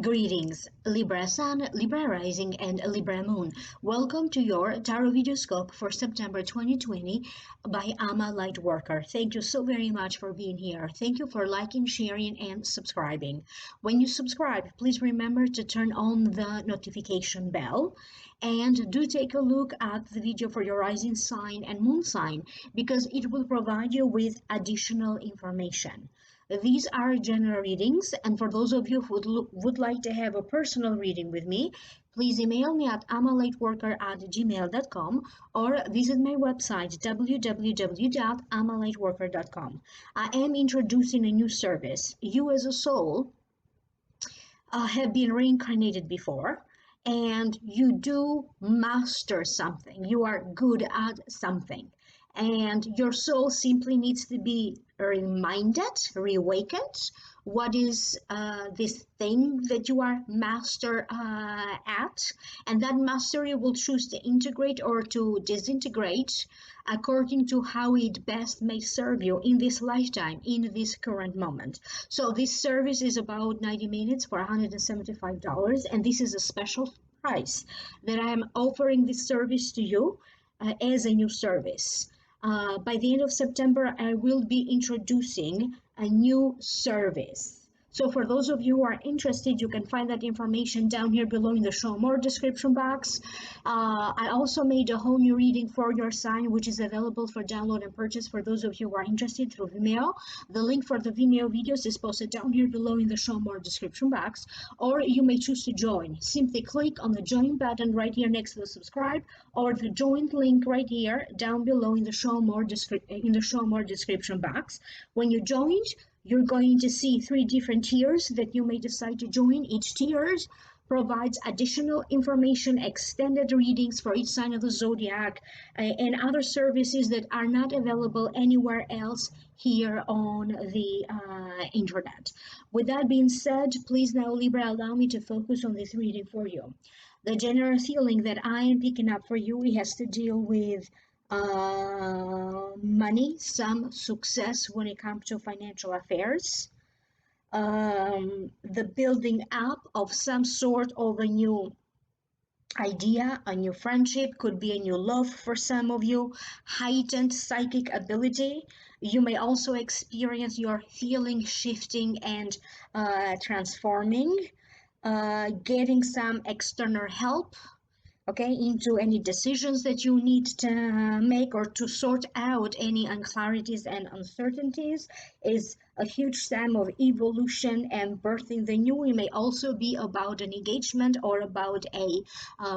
Greetings, Libra Sun, Libra Rising, and Libra Moon. Welcome to your Tarot Videoscope for September 2020 by LightWorker. Thank you so very much for being here. Thank you for liking, sharing, and subscribing. When you subscribe, please remember to turn on the notification bell and do take a look at the video for your rising sign and moon sign because it will provide you with additional information. These are general readings, and for those of you who would like to have a personal reading with me, please email me at amalightworker@gmail.com or visit my website www.amalightworker.com. I am introducing a new service. You as a soul have been reincarnated before, and you do master something. You are good at something. And your soul simply needs to be reminded, reawakened. What is this thing that you are master at? And that mastery will choose to integrate or to disintegrate according to how it best may serve you in this lifetime, in this current moment. So this service is about 90 minutes for $175, and this is a special price that I am offering this service to you as a new service. By the end of September, I will be introducing a new service. So for those of you who are interested, you can find that information down here below in the show more description box. I also made a whole new reading for your sign, which is available for download and purchase for those of you who are interested through Vimeo. The link for the Vimeo videos is posted down here below in the show more description box, or you may choose to join. Simply click on the join button right here next to the subscribe, or the join link right here down below in the show more description box. When you join, you're going to see 3 different tiers that you may decide to join. Each tier provides additional information, extended readings for each sign of the zodiac, and other services that are not available anywhere else here on the internet. With that being said, please now, Libra, allow me to focus on this reading for you. The general feeling that I am picking up for you, it has to deal with money, some success when it comes to financial affairs, the building up of some sort of a new idea, a new friendship, could be a new love for some of you, heightened psychic ability. You may also experience your feeling shifting and transforming, getting some external help, okay, into any decisions that you need to make or to sort out any unclarities and uncertainties. Is a huge time of evolution and birthing the new. It may also be about an engagement or about a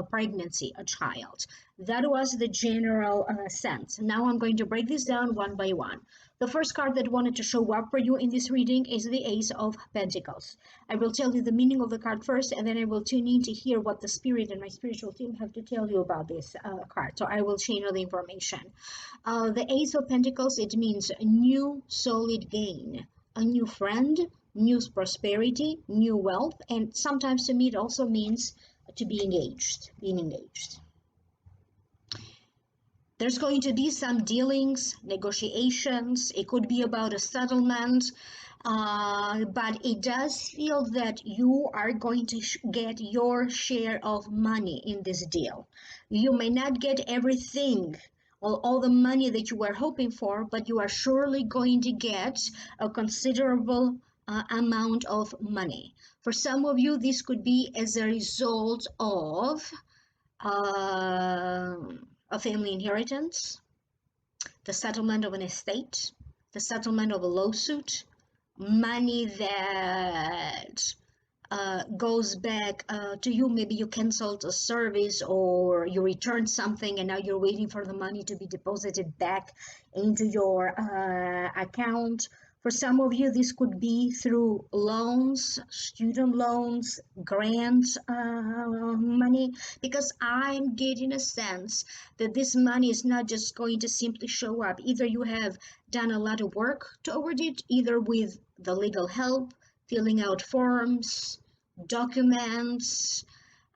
pregnancy, a child. That was the general sense. Now I'm going to break this down one by one. The first card that wanted to show up for you in this reading is the Ace of Pentacles. I will tell you the meaning of the card first, and then I will tune in to hear what the spirit and my spiritual team have to tell you about this card. So I will channel the information. The Ace of Pentacles, it means a new solid gain, a new friend, new prosperity, new wealth, and sometimes to me it also means to be engaged, being engaged. There's going to be some dealings, negotiations. It could be about a settlement, but it does feel that you are going to get your share of money in this deal. You may not get everything, all the money that you were hoping for, but you are surely going to get a considerable amount of money. For some of you, this could be as a result of a family inheritance, the settlement of an estate, the settlement of a lawsuit, money that goes back to you. Maybe you canceled a service or you returned something and now you're waiting for the money to be deposited back into your account. For some of you, this could be through loans, student loans, grant money, because I'm getting a sense that this money is not just going to simply show up. Either you have done a lot of work toward it, either with the legal help, filling out forms, documents,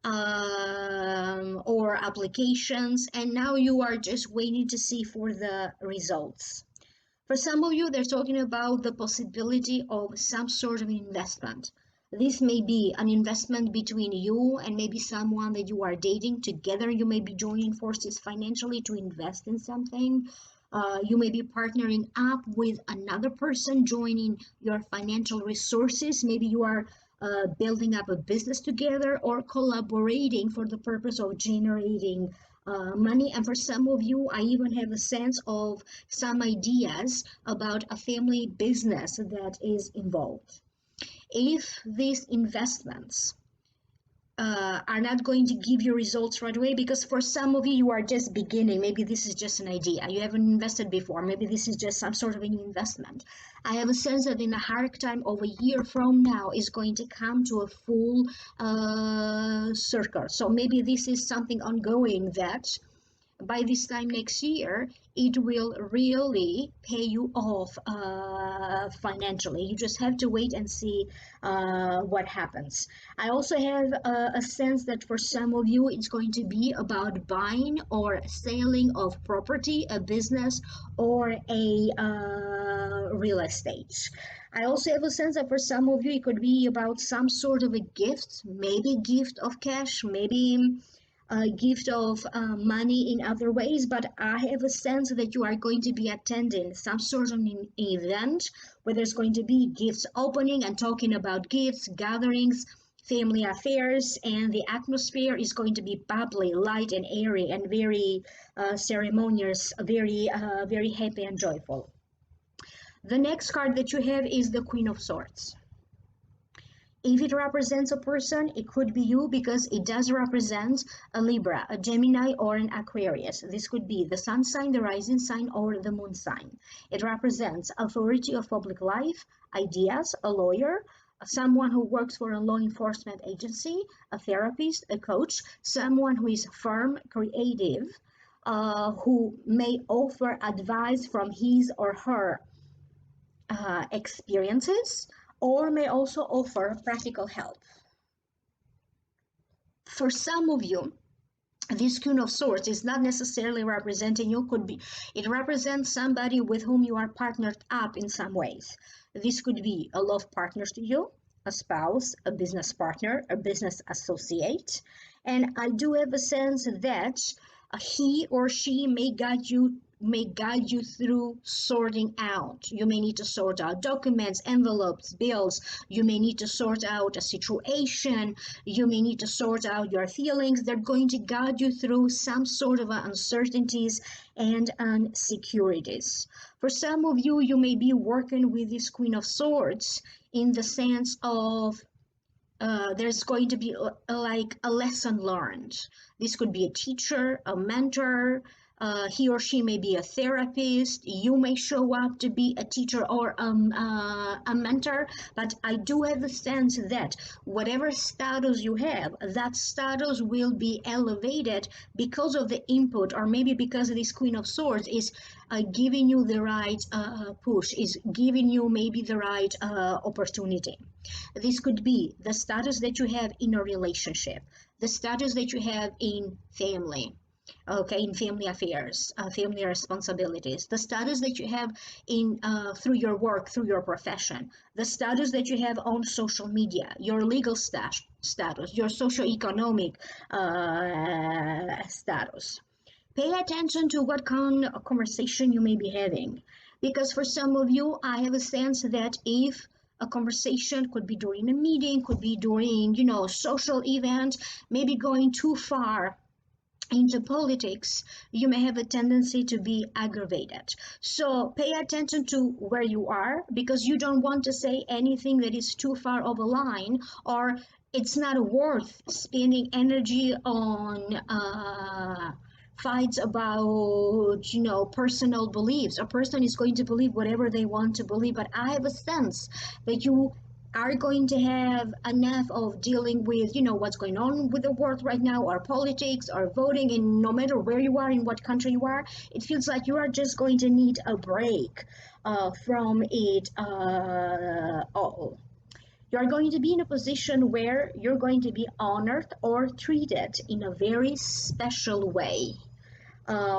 or applications, and now you are just waiting to see for the results. For some of you, they're talking about the possibility of some sort of investment. This may be an investment between you and maybe someone that you are dating. Together, you may be joining forces financially to invest in something. You may be partnering up with another person, joining your financial resources. Maybe you are building up a business together or collaborating for the purpose of generating money. And for some of you, I even have a sense of some ideas about a family business that is involved. If these investments are not going to give you results right away, because for some of you, you are just beginning. Maybe this is just an idea. You haven't invested before. Maybe this is just some sort of an investment. I have a sense that in a hard time of a year from now is going to come to a full circle. So maybe this is something ongoing that by this time next year, it will really pay you off financially. You just have to wait and see what happens. I also have a sense that for some of you, it's going to be about buying or selling of property, a business, or a real estate. I also have a sense that for some of you, it could be about some sort of a gift, maybe gift of cash, maybe a gift of money in other ways, but I have a sense that you are going to be attending some sort of an event where there's going to be gifts opening and talking about gifts, gatherings, family affairs, and the atmosphere is going to be bubbly, light, and airy, and very ceremonious, very happy and joyful. The next card that you have is the Queen of Swords. If it represents a person, it could be you because it does represent a Libra, a Gemini, or an Aquarius. This could be the sun sign, the rising sign, or the moon sign. It represents authority of public life, ideas, a lawyer, someone who works for a law enforcement agency, a therapist, a coach, someone who is firm, creative, who may offer advice from his or her experiences, or may also offer practical help. For some of you, this Queen of Swords is not necessarily representing you. It represents somebody with whom you are partnered up in some ways. This could be a love partner to you, a spouse, a business partner, a business associate. And I do have a sense that he or she may guide you through sorting out. You may need to sort out documents, envelopes, bills. You may need to sort out a situation. You may need to sort out your feelings. They're going to guide you through some sort of uncertainties and insecurities. For some of you, you may be working with this Queen of Swords in the sense of there's going to be like a lesson learned. This could be a teacher, a mentor. He or she may be a therapist. You may show up to be a teacher or a mentor. But I do have a sense that whatever status you have, that status will be elevated because of the input, or maybe because this Queen of Swords is giving you the right push, is giving you maybe the right opportunity. This could be the status that you have in a relationship, the status that you have in family, okay, in family affairs, family responsibilities, the status that you have in through your work, through your profession, the status that you have on social media, your legal status, your socioeconomic status. Pay attention to what kind of conversation you may be having, because for some of you, I have a sense that if a conversation could be during a meeting, could be during, social event, maybe going too far into politics, you may have a tendency to be aggravated. So pay attention to where you are, because you don't want to say anything that is too far of a line, or it's not worth spending energy on fights about personal beliefs. A person is going to believe whatever they want to believe, but I have a sense that you are going to have enough of dealing with what's going on with the world right now, or politics, or voting, and no matter where you are, in what country you are, it feels like you are just going to need a break from it all. You're going to be in a position where you're going to be honored or treated in a very special way.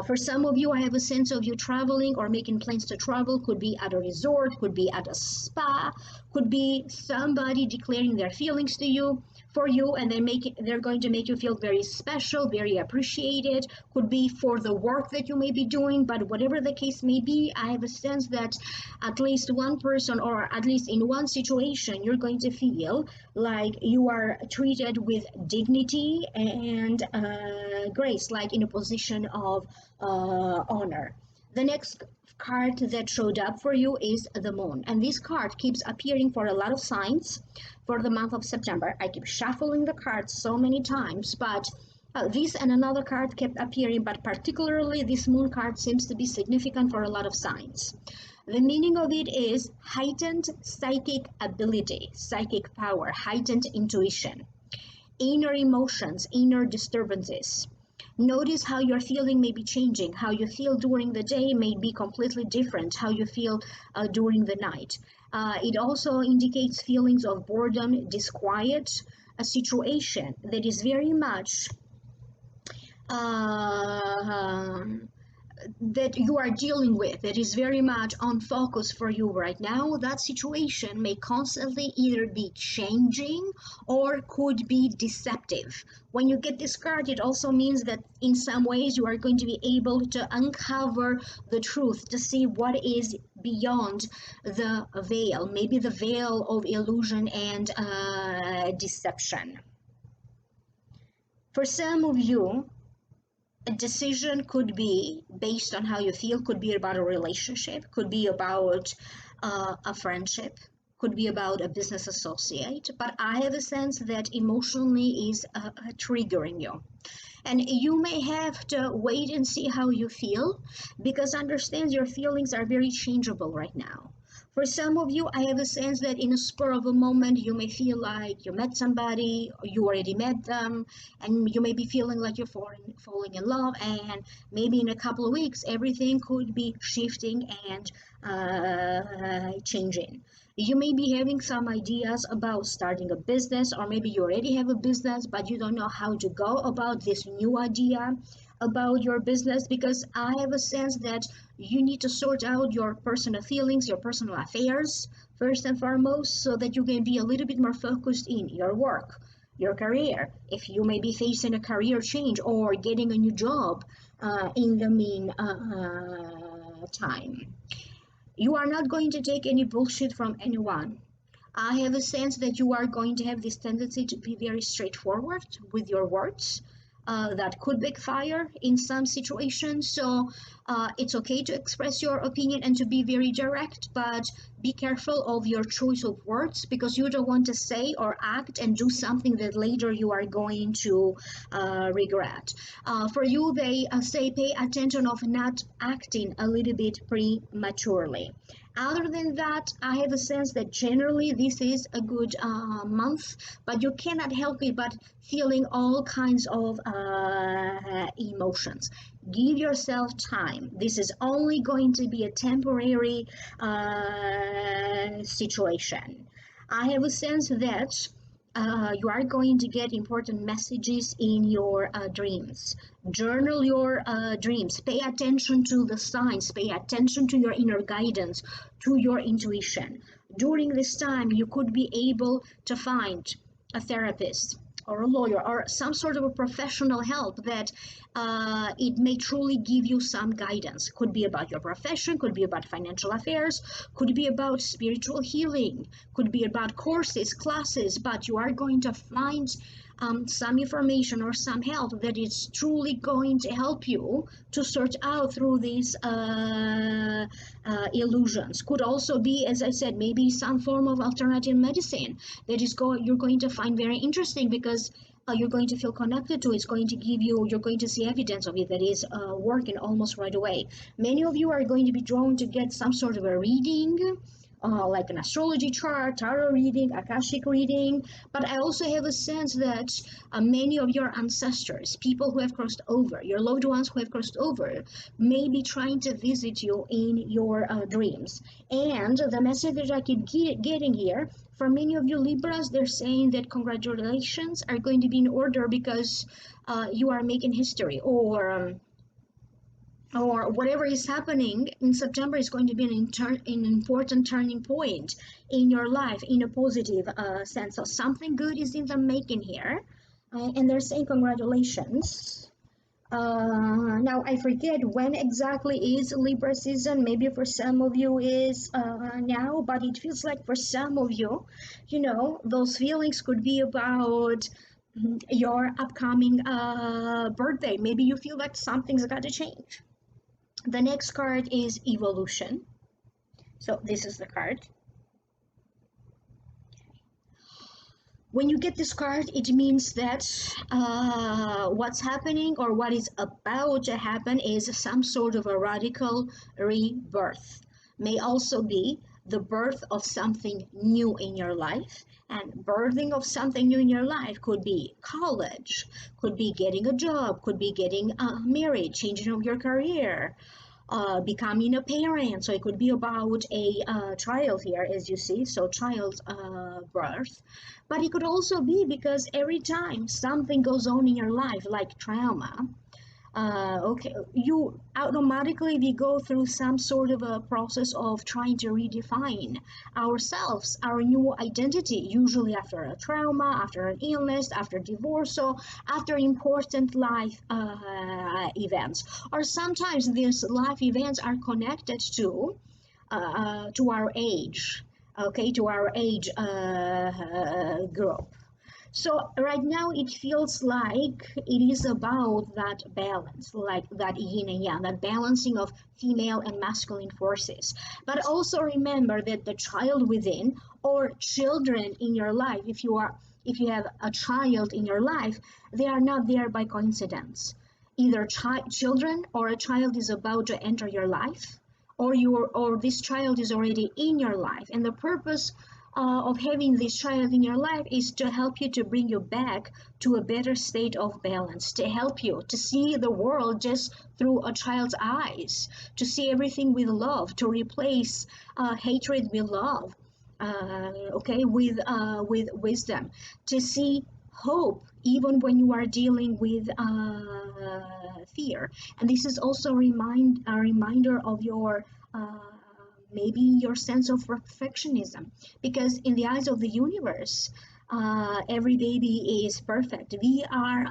For some of you, I have a sense of you traveling or making plans to travel. Could be at a resort, could be at a spa, could be somebody declaring their feelings to you for you, and they're going to make you feel very special, very appreciated. Could be for the work that you may be doing, but whatever the case may be, I have a sense that at least one person, or at least in one situation, you're going to feel like you are treated with dignity and grace, like in a position of honor. The next card that showed up for you is the moon, and this card keeps appearing for a lot of signs for the month of September. I keep shuffling the cards so many times, but this and another card kept appearing, but particularly this moon card seems to be significant for a lot of signs. The meaning of it is heightened psychic ability, psychic power, heightened intuition, inner emotions, inner disturbances. Notice how your feeling may be changing. How you feel during the day may be completely different how you feel during the night. It also indicates feelings of boredom, disquiet, a situation that is very much uh, that you are dealing with, that is very much on focus for you right now. That situation may constantly either be changing or could be deceptive. When you get this card, it also means that in some ways you are going to be able to uncover the truth, to see what is beyond the veil, maybe the veil of illusion and deception. For some of you, a decision could be based on how you feel, could be about a relationship, could be about a friendship, could be about a business associate, but I have a sense that emotionally is triggering you. And you may have to wait and see how you feel, because understand your feelings are very changeable right now. For some of you, I have a sense that in a spur of a moment, you may feel like you met somebody, or you already met them, and you may be feeling like you're falling in love, and maybe in a couple of weeks, everything could be shifting and changing. You may be having some ideas about starting a business, or maybe you already have a business, but you don't know how to go about this new idea about your business, because I have a sense that you need to sort out your personal feelings, your personal affairs, first and foremost, so that you can be a little bit more focused in your work, your career. If you may be facing a career change or getting a new job in the meantime. You are not going to take any bullshit from anyone. I have a sense that you are going to have this tendency to be very straightforward with your words. That could backfire in some situations. So it's okay to express your opinion and to be very direct, but be careful of your choice of words, because you don't want to say or act and do something that later you are going to regret. For you, they say pay attention of not acting a little bit prematurely. Other than that, I have a sense that generally this is a good month, but you cannot help it but feeling all kinds of emotions. Give yourself time. This is only going to be a temporary situation. I have a sense that you are going to get important messages in your dreams. Journal your dreams. Pay attention to the signs. Pay attention to your inner guidance, to your intuition. During this time, you could be able to find a therapist or a lawyer or some sort of a professional help that it may truly give you some guidance. Could be about your profession, could be about financial affairs, could be about spiritual healing, could be about courses, classes, but you are going to find some information or some help that is truly going to help you to sort out through these illusions. Could also be, as I said, maybe some form of alternative medicine that you're going to find very interesting, because you're going to feel connected to. It's going to give you, you're going to see evidence of it that is working almost right away. Many of you are going to be drawn to get some sort of a reading like an astrology chart, tarot reading, Akashic reading. But I also have a sense that many of your ancestors, people who have crossed over, your loved ones who have crossed over, may be trying to visit you in your dreams. And the message that I keep getting here for many of you Libras, they're saying that congratulations are going to be in order because you are making history, or whatever is happening in September is going to be an important turning point in your life in a positive sense. So something good is in the making here, and they're saying congratulations. Now I forget when exactly is Libra season. Maybe for some of you is now, but it feels like for some of you, those feelings could be about your upcoming birthday. Maybe you feel like something's got to change. The next card is evolution. So this is the card. When you get this card, it means that what's happening or what is about to happen is some sort of a radical rebirth. May also be the birth of something new in your life. And birthing of something new in your life could be college, could be getting a job, could be getting married, changing of your career, becoming a parent. So it could be about a child here, as you see, so child birth. But it could also be because every time something goes on in your life, like trauma, okay, you automatically we go through some sort of a process of trying to redefine ourselves, our new identity, usually after a trauma, after an illness, after divorce, so after important life events. Or sometimes these life events are connected to our age, okay, to our age group. So right now it feels like it is about that balance, like that yin and yang, that balancing of female and masculine forces. But also remember that the child within or children in your life, if you have a child in your life, they are not there by coincidence. Either children or a child is about to enter your life, or this child is already in your life, and the purpose of having this child in your life is to help you, to bring you back to a better state of balance, to help you to see the world just through a child's eyes, to see everything with love, to replace hatred with love, okay, with wisdom, to see hope even when you are dealing with fear. And this is also a reminder of your maybe your sense of perfectionism, because in the eyes of the universe, every baby is perfect. We are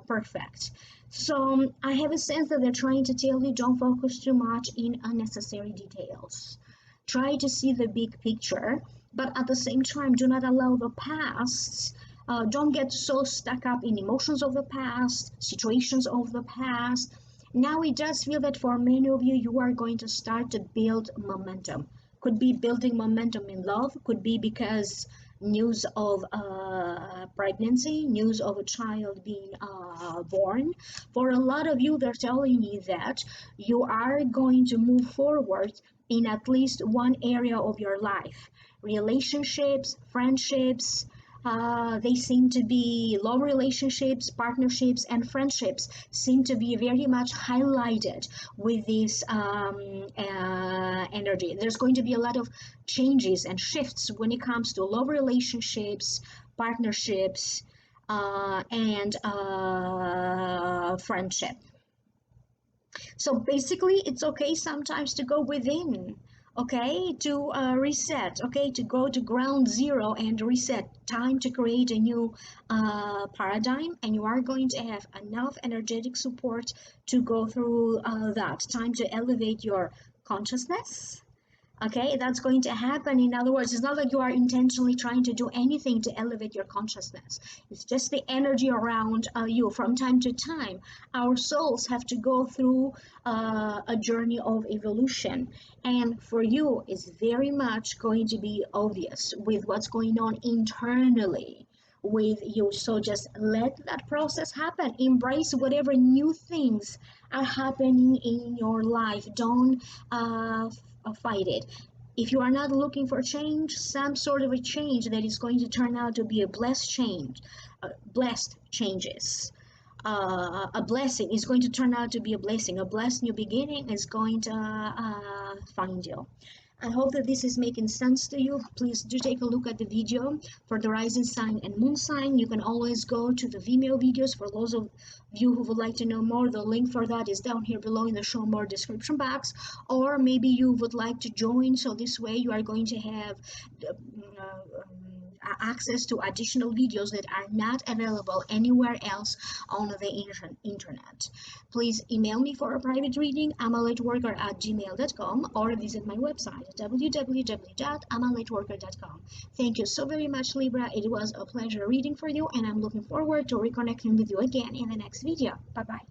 perfect. So I have a sense that they're trying to tell you, don't focus too much in unnecessary details. Try to see the big picture, but at the same time, do not allow the past. Don't get so stuck up in emotions of the past, situations of the past. Now it does feel that for many of you, you are going to start to build momentum. Could be building momentum in love, could be because news of pregnancy, news of a child being born. For a lot of you, they're telling me that you are going to move forward in at least one area of your life. Relationships, friendships, they seem to be love relationships, partnerships, and friendships seem to be very much highlighted with this energy. There's going to be a lot of changes and shifts when it comes to love relationships, partnerships, and friendship. So basically, it's okay sometimes to go within, okay, to reset, okay, to go to ground zero and reset. Time to create a new paradigm, and you are going to have enough energetic support to go through that. Time to elevate your consciousness. Okay, that's going to happen. In other words, it's not like you are intentionally trying to do anything to elevate your consciousness. It's just the energy around you. From time to time, our souls have to go through a journey of evolution. And for you, it's very much going to be obvious with what's going on internally with you. So just let that process happen. Embrace whatever new things are happening in your life. Don't fight it. If you are not looking for change, some sort of a change that is going to turn out to be a blessed change, blessed changes. A blessing is going to turn out to be a blessing. A blessed new beginning is going to find you. I hope that this is making sense to you. Please do take a look at the video for the rising sign and moon sign. You can always go to the Vimeo videos for those of you who would like to know more. The link for that is down here below in the show more description box. Or maybe you would like to join, so this way you are going to have access to additional videos that are not available anywhere else on the internet. Please email me for a private reading, lightworker@gmail.com, or visit my website, www.lightworker.com. Thank you so very much, Libra. It was a pleasure reading for you, and I'm looking forward to reconnecting with you again in the next video. Bye-bye.